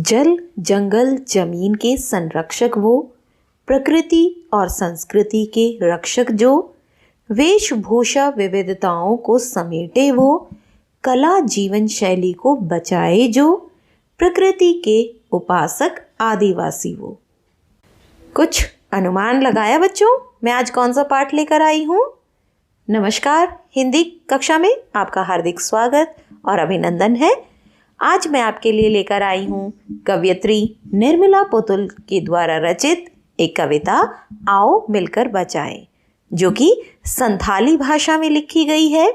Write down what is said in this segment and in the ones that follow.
जल जंगल जमीन के संरक्षक वो, प्रकृति और संस्कृति के रक्षक जो, वेशभूषा विविधताओं को समेटे वो, कला जीवन शैली को बचाए जो, प्रकृति के उपासक आदिवासी वो। कुछ अनुमान लगाया बच्चों, मैं आज कौन सा पाठ लेकर आई हूँ? नमस्कार, हिंदी कक्षा में आपका हार्दिक स्वागत और अभिनंदन है। आज मैं आपके लिए लेकर आई हूँ कवयित्री निर्मला पुतुल के द्वारा रचित एक कविता आओ मिलकर बचाएं, जो कि संथाली भाषा में लिखी गई है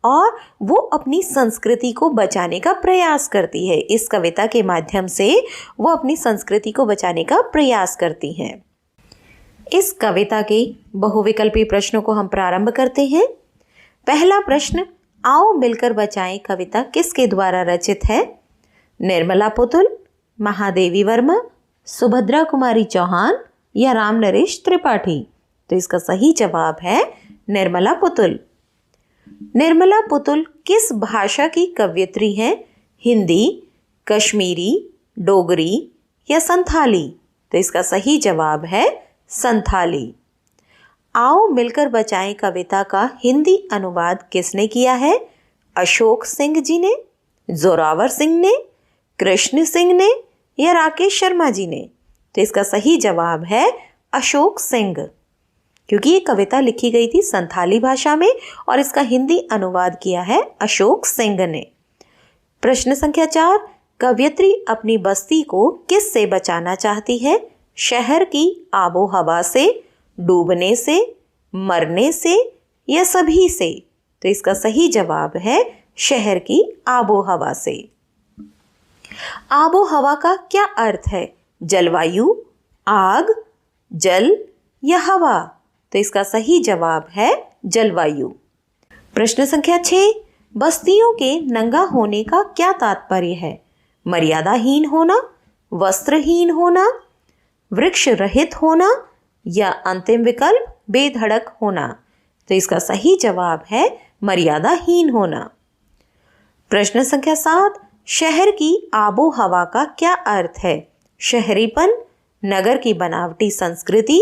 और वो अपनी संस्कृति को बचाने का प्रयास करती है। इस कविता के माध्यम से वो अपनी संस्कृति को बचाने का प्रयास करती हैं। इस कविता के बहुविकल्पी प्रश्नों को हम प्रारंभ करते हैं। पहला प्रश्न, आओ मिलकर बचाएं कविता किसके द्वारा रचित है? निर्मला पुतुल, महादेवी वर्मा, सुभद्रा कुमारी चौहान या राम नरेश त्रिपाठी? तो इसका सही जवाब है निर्मला पुतुल। निर्मला पुतुल किस भाषा की कवयित्री हैं? हिंदी, कश्मीरी, डोगरी या संथाली? तो इसका सही जवाब है संथाली। आओ मिलकर बचाएं कविता का हिंदी अनुवाद किसने किया है? अशोक सिंह जी ने, जोरावर सिंह ने, कृष्ण सिंह ने या राकेश शर्मा जी ने? तो इसका सही जवाब है अशोक सिंह, क्योंकि ये कविता लिखी गई थी संथाली भाषा में और इसका हिंदी अनुवाद किया है अशोक सिंह ने। प्रश्न संख्या 4, कवयित्री अपनी बस्ती को किस से बचाना चाहती है? शहर की आबो हवा से, डूबने से, मरने से या सभी से? तो इसका सही जवाब है शहर की आबो हवा से। आबो हवा का क्या अर्थ है? जलवायु, आग, जल या हवा? तो इसका सही जवाब है जलवायु। प्रश्न संख्या 6, बस्तियों के नंगा होने का क्या तात्पर्य है? मर्यादाहीन होना, वस्त्रहीन होना, वृक्ष रहित होना या अंतिम विकल्प बेधड़क होना? तो इसका सही जवाब है मर्यादाहीन होना। प्रश्न संख्या 7, शहर की आबो हवा का क्या अर्थ है? शहरीपन, नगर की बनावटी संस्कृति,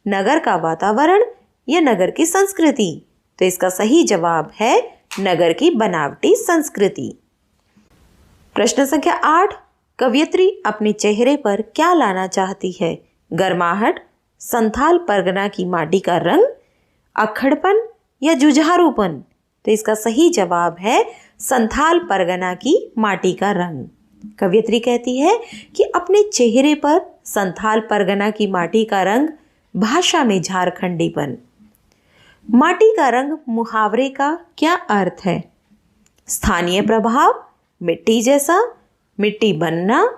नगर का वातावरण या नगर की संस्कृति? तो इसका सही जवाब है नगर की बनावटी संस्कृति। प्रश्न संख्या 8, कवयित्री अपने चेहरे पर क्या लाना चाहती है? गर्माहट, संथाल परगना की माटी का रंग, अक्खड़पन या जुझारूपन? तो इसका सही जवाब है संथाल परगना की माटी का रंग। कवयित्री कहती है कि अपने चेहरे पर संथाल परगना की माटी का रंग, भाषा में झारखंडीपन। माटी का रंग मुहावरे का क्या अर्थ है? स्थानीय प्रभाव, मिट्टी जैसा, मिट्टी बनना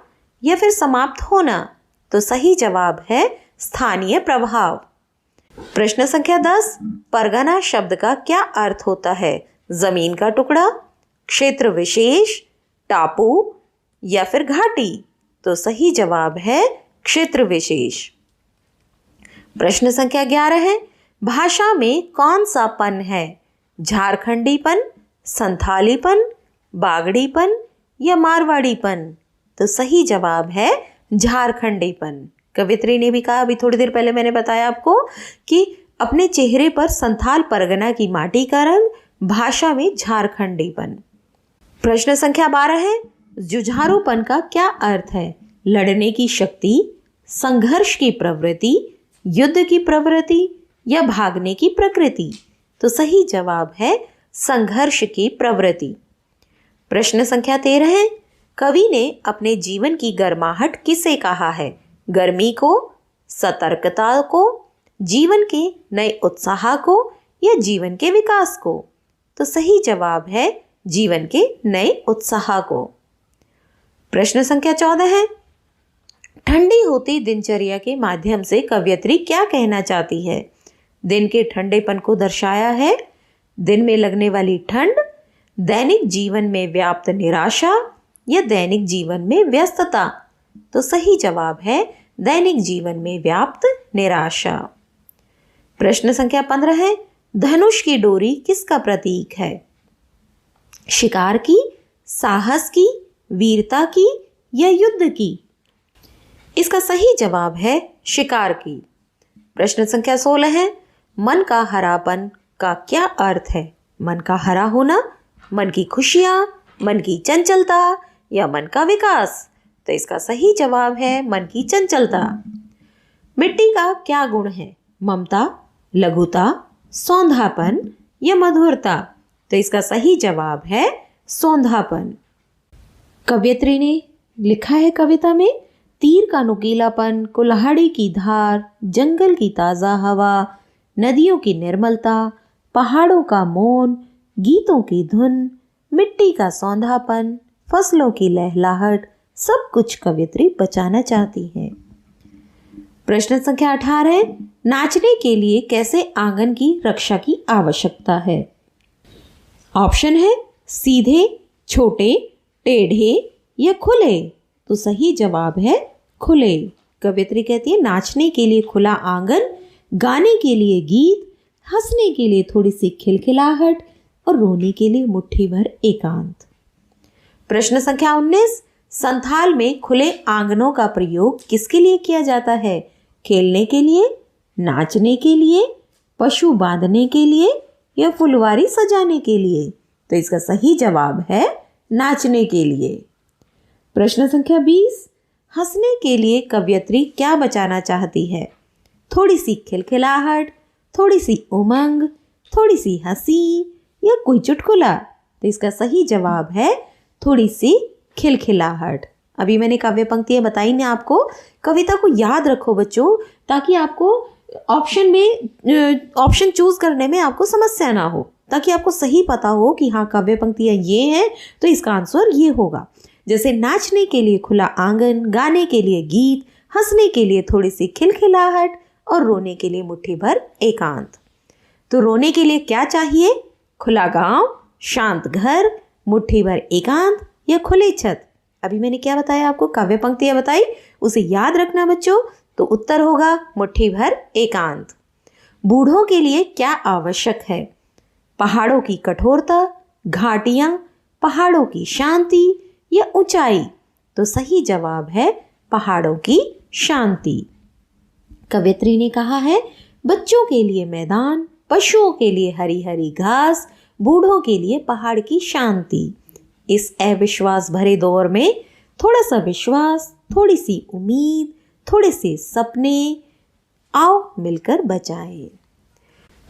या फिर समाप्त होना? तो सही जवाब है स्थानीय प्रभाव। प्रश्न संख्या 10, परगना शब्द का क्या अर्थ होता है? जमीन का टुकड़ा, क्षेत्र विशेष, टापू या फिर घाटी? तो सही जवाब है क्षेत्र विशेष। प्रश्न संख्या 11 है, भाषा में कौन सा पन है? झारखंडीपन, संथालीपन, बागड़ीपन या मारवाड़ीपन? तो सही जवाब है झारखंडीपन। कवयित्री ने भी कहा, अभी थोड़ी देर पहले मैंने बताया आपको कि अपने चेहरे पर संथाल परगना की माटी का रंग, भाषा में झारखंडीपन। प्रश्न संख्या 12 है, जुझारूपन का क्या अर्थ है? लड़ने की शक्ति, संघर्ष की प्रवृत्ति, युद्ध की प्रवृत्ति या भागने की प्रकृति? तो सही जवाब है संघर्ष की प्रवृत्ति। प्रश्न संख्या 13 है, कवि ने अपने जीवन की गर्माहट किसे कहा है? गर्मी को, सतर्कता को, जीवन के नए उत्साह को या जीवन के विकास को? तो सही जवाब है जीवन के नए उत्साह को। प्रश्न संख्या 14 है, ठंडी होती दिनचर्या के माध्यम से कवयित्री क्या कहना चाहती है? दिन के ठंडेपन को दर्शाया है, दिन में लगने वाली ठंड, दैनिक जीवन में व्याप्त निराशा या दैनिक जीवन में व्यस्तता? तो सही जवाब है दैनिक जीवन में व्याप्त निराशा। प्रश्न संख्या 15 है, धनुष की डोरी किसका प्रतीक है? शिकार की, साहस की, वीरता की या युद्ध की? इसका सही जवाब है शिकार की। प्रश्न संख्या 16 है, मन का हरापन का क्या अर्थ है? मन का हरा होना, मन की खुशियाँ, मन की चंचलता या मन का विकास? तो इसका सही जवाब है मन की चंचलता। मिट्टी का क्या गुण है? ममता, लघुता, सौंधापन या मधुरता? तो इसका सही जवाब है सौंधापन। कवयित्री ने लिखा है कविता में, तीर का नुकीलापन, कुल्हाड़ी की धार, जंगल की ताज़ा हवा, नदियों की निर्मलता, पहाड़ों का मौन, गीतों की धुन, मिट्टी का सौंधापन, फसलों की लहलहाहट, सब कुछ कवयित्री बचाना चाहती है। प्रश्न संख्या 18 है, नाचने के लिए कैसे आंगन की रक्षा की आवश्यकता है? ऑप्शन है सीधे, छोटे, टेढ़े या खुले। तो सही जवाब है खुले। कवयित्री कहती है नाचने के लिए खुला आंगन, गाने के लिए गीत, हंसने के लिए थोड़ी सी खिलखिलाहट और रोने के लिए मुट्ठी भर एकांत। प्रश्न संख्या 19, संथाल में खुले आंगनों का प्रयोग किसके लिए किया जाता है? खेलने के लिए, नाचने के लिए, पशु बांधने के लिए या फुलवारी सजाने के लिए? तो इसका सही जवाब है नाचने के लिए। प्रश्न संख्या 20, हंसने के लिए कवयित्री क्या बचाना चाहती है? थोड़ी सी खिलखिलाहट, थोड़ी सी उमंग, थोड़ी सी हंसी या कोई चुटकुला? तो इसका सही जवाब है थोड़ी सी खिलखिलाहट। अभी मैंने काव्य पंक्तियाँ बताई ना आपको। कविता को याद रखो बच्चों, ताकि आपको ऑप्शन चूज करने में आपको समस्या ना हो, ताकि आपको सही पता हो कि हाँ काव्य पंक्तियाँ ये हैं तो इसका आंसर ये होगा। जैसे नाचने के लिए खुला आंगन, गाने के लिए गीत, हंसने के लिए थोड़ी सी खिलखिलाहट और रोने के लिए मुट्ठी भर एकांत। तो रोने के लिए क्या चाहिए? खुला गांव, शांत घर, मुट्ठी भर एकांत या खुली छत? अभी मैंने क्या बताया आपको, काव्य पंक्तियां बताई, उसे याद रखना बच्चों। तो उत्तर होगा मुट्ठी भर एकांत। बूढ़ों के लिए क्या आवश्यक है? पहाड़ों की कठोरता, घाटियां, पहाड़ों की शांति या ऊंचाई? तो सही जवाब है पहाड़ों की शांति। कवयित्री ने कहा है बच्चों के लिए मैदान, पशुओं के लिए हरी हरी घास, बूढ़ों के लिए पहाड़ की शांति। इस अविश्वास भरे दौर में थोड़ा सा विश्वास, थोड़ी सी उम्मीद, थोड़े से सपने, आओ मिलकर बचाएं।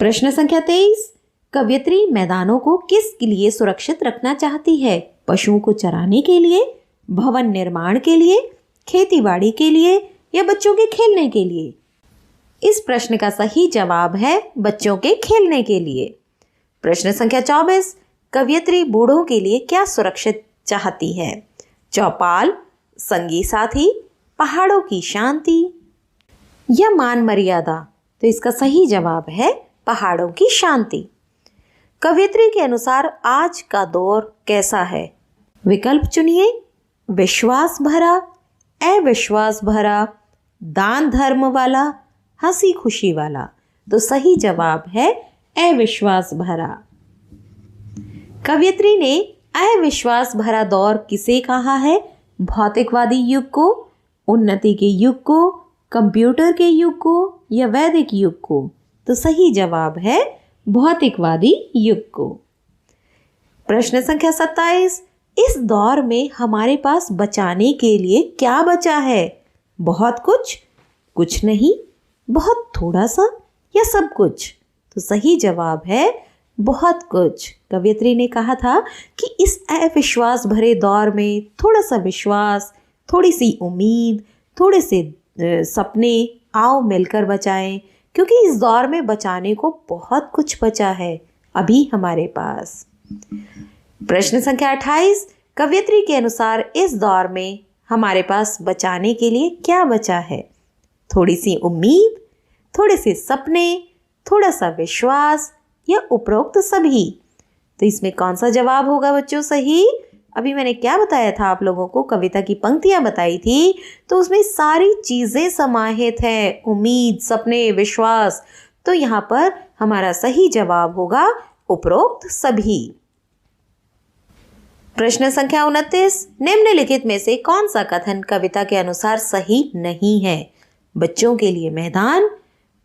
प्रश्न संख्या 23, कवयित्री मैदानों को किस लिए सुरक्षित रखना चाहती है? पशुओं को चराने के लिए, भवन निर्माण के लिए, खेतीबाड़ी के लिए या बच्चों के खेलने के लिए? इस प्रश्न का सही जवाब है बच्चों के खेलने के लिए। प्रश्न संख्या 24, कवयित्री बूढ़ों के लिए क्या सुरक्षित चाहती है? चौपाल, संगी साथी, पहाड़ों की शांति या मान मर्यादा? तो इसका सही जवाब है पहाड़ों की शांति। कवयित्री के अनुसार आज का दौर कैसा है? विकल्प चुनिए। विश्वास भरा, अविश्वास भरा, दान धर्म वाला, हंसी खुशी वाला? तो सही जवाब है अविश्वास भरा। कवयित्री ने अविश्वास भरा दौर किसे कहा है? भौतिकवादी युग को, उन्नति के युग को, कंप्यूटर के युग को या वैदिक युग को? तो सही जवाब है भौतिकवादी युग को। प्रश्न संख्या 27, इस दौर में हमारे पास बचाने के लिए क्या बचा है? बहुत कुछ, कुछ नहीं, बहुत थोड़ा सा या सब कुछ? तो सही जवाब है बहुत कुछ। कवयित्री ने कहा था कि इस अविश्वास भरे दौर में थोड़ा सा विश्वास, थोड़ी सी उम्मीद, थोड़े से सपने, आओ मिलकर बचाएं, क्योंकि इस दौर में बचाने को बहुत कुछ बचा है अभी हमारे पास। प्रश्न संख्या 28, कवयित्री के अनुसार इस दौर में हमारे पास बचाने के लिए क्या बचा है? थोड़ी सी उम्मीद, थोड़े से सपने, थोड़ा सा विश्वास या उपरोक्त सभी? तो इसमें कौन सा जवाब होगा बच्चों सही? अभी मैंने क्या बताया था आप लोगों को, कविता की पंक्तियां बताई थी, तो उसमें सारी चीजें समाहित है, उम्मीद, सपने, विश्वास। तो यहाँ पर हमारा सही जवाब होगा उपरोक्त सभी। प्रश्न संख्या 29, निम्नलिखित में से कौन सा कथन कविता के अनुसार सही नहीं है? बच्चों के लिए मैदान,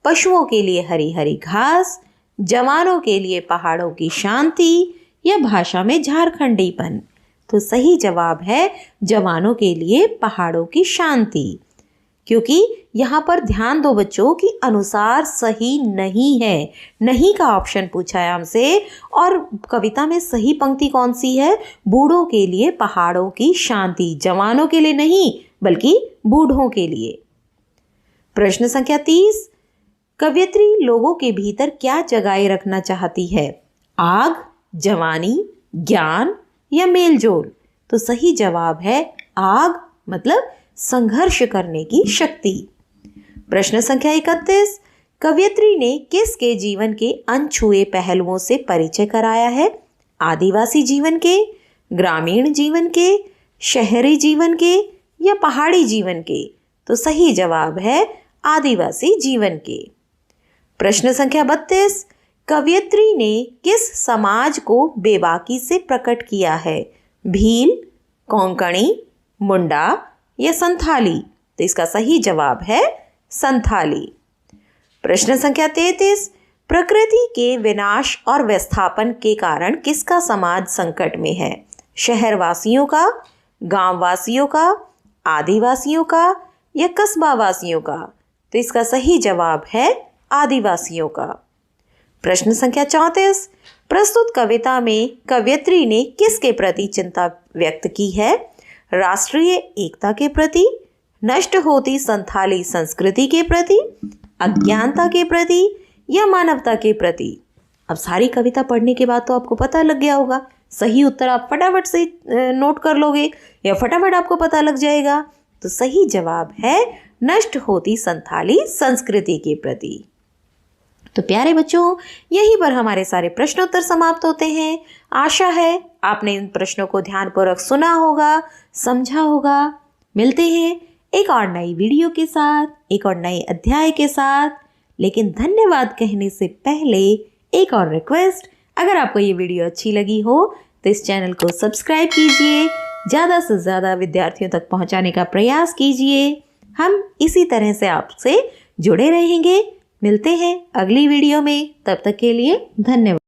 पशुओं के लिए हरी हरी घास, जवानों के लिए पहाड़ों की शांति या भाषा में झारखंडीपन। तो सही जवाब है जवानों के लिए पहाड़ों की शांति, क्योंकि यहाँ पर ध्यान दो बच्चों कि अनुसार सही नहीं है, नहीं का ऑप्शन पूछा है हमसे। और कविता में सही पंक्ति कौन सी है? बूढ़ों के लिए पहाड़ों की शांति, जवानों के लिए नहीं बल्कि बूढ़ों के लिए। प्रश्न संख्या 30, कवयित्री लोगों के भीतर क्या जगाए रखना चाहती है? आग, जवानी, ज्ञान या मेलजोल? तो सही जवाब है आग, मतलब संघर्ष करने की शक्ति। प्रश्न संख्या 31, कवयित्री ने किसके जीवन के अनछुए पहलुओं से परिचय कराया है? आदिवासी जीवन के, ग्रामीण जीवन के, शहरी जीवन के या पहाड़ी जीवन के? तो सही जवाब है आदिवासी जीवन के। प्रश्न संख्या 32, कवयित्री ने किस समाज को बेबाकी से प्रकट किया है? भील, कोंकणी, मुंडा या संथाली? तो इसका सही जवाब है संथाली। प्रश्न संख्या 33, प्रकृति के विनाश और विस्थापन के कारण किसका समाज संकट में है? शहरवासियों का, गांववासियों का, आदिवासियों का या कस्बावासियों का? तो इसका सही जवाब है आदिवासियों का। प्रश्न संख्या 34, प्रस्तुत कविता में कवयित्री ने किसके प्रति चिंता व्यक्त की है? राष्ट्रीय एकता के प्रति, नष्ट होती संथाली संस्कृति के प्रति, अज्ञानता के प्रति या मानवता के प्रति? अब सारी कविता पढ़ने के बाद तो आपको पता लग गया होगा। सही उत्तर आप फटाफट से नोट कर लोगे या फटाफट आपको पता लग जाएगा। तो सही जवाब है नष्ट होती संथाली संस्कृति के प्रति। तो प्यारे बच्चों, यहीं पर हमारे सारे प्रश्नोत्तर समाप्त होते हैं। आशा है आपने इन प्रश्नों को ध्यानपूर्वक सुना होगा, समझा होगा। मिलते हैं एक और नई वीडियो के साथ, एक और नए अध्याय के साथ। लेकिन धन्यवाद कहने से पहले एक और रिक्वेस्ट, अगर आपको ये वीडियो अच्छी लगी हो तो इस चैनल को सब्सक्राइब कीजिए, ज़्यादा से ज़्यादा विद्यार्थियों तक पहुंचाने का प्रयास कीजिए। हम इसी तरह से आपसे जुड़े रहेंगे। मिलते हैं अगली वीडियो में, तब तक के लिए धन्यवाद।